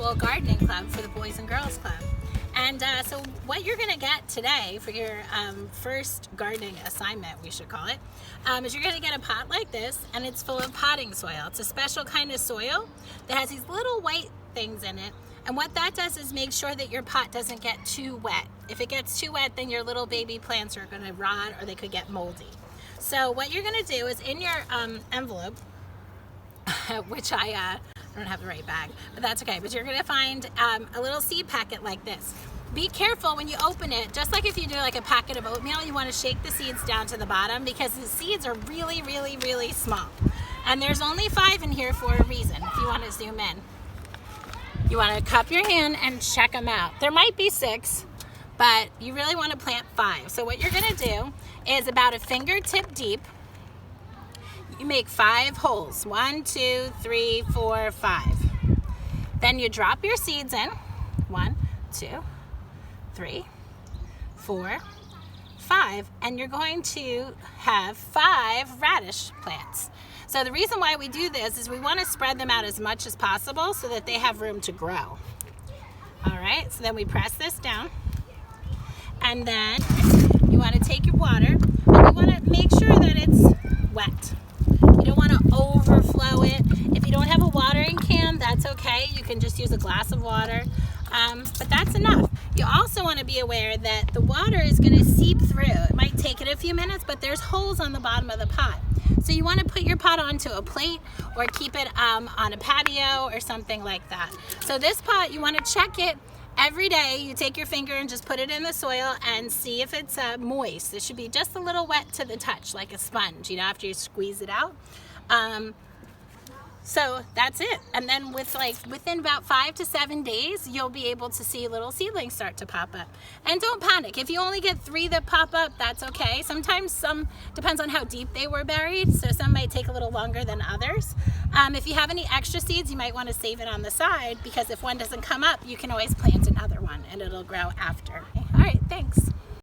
little gardening club for the Boys and Girls Club. And so what you're going to get today for your first gardening assignment, we should call it, is you're going to get a pot like this, and it's full of potting soil. It's a special kind of soil that has these little white things in it. And what that does is make sure that your pot doesn't get too wet. If it gets too wet, then your little baby plants are going to rot or they could get moldy. So what you're going to do is in your envelope, which I don't have the right bag, but that's okay. But you're going to find a little seed packet like this. Be careful when you open it, just like if you do like a packet of oatmeal, you want to shake the seeds down to the bottom because the seeds are really, really, really small. And there's only 5 in here for a reason, if you want to zoom in. You want to cup your hand and check them out. There might be 6, but you really want to plant 5. So what you're going to do is about a fingertip deep, you make 5 holes. 1, 2, 3, 4, 5. Then you drop your seeds in. 1, 2, 3, 4, 5. And you're going to have 5 radish plants. So the reason why we do this is we want to spread them out as much as possible so that they have room to grow. All right, so then we press this down. And then you want to take your water and you want to make sure that it's wet. You don't want to overflow it. If you don't have a watering can, that's okay. You can just use a glass of water, but that's enough. You also want to be aware that the water is going to seep through. It might take it a few minutes, but there's holes on the bottom of the pot. So you want to put your pot onto a plate or keep it on a patio or something like that. So this pot, you want to check it every day. You take your finger and just put it in the soil and see if it's moist. It should be just a little wet to the touch, like a sponge, you know, after you squeeze it out. So that's it. And then within about 5 to 7 days, you'll be able to see little seedlings start to pop up. And don't panic. If you only get 3 that pop up, that's okay. Sometimes some depends on how deep they were buried. So some might take a little longer than others. If you have any extra seeds, you might want to save it on the side because if one doesn't come up, you can always plant another one and it'll grow after. All right, thanks.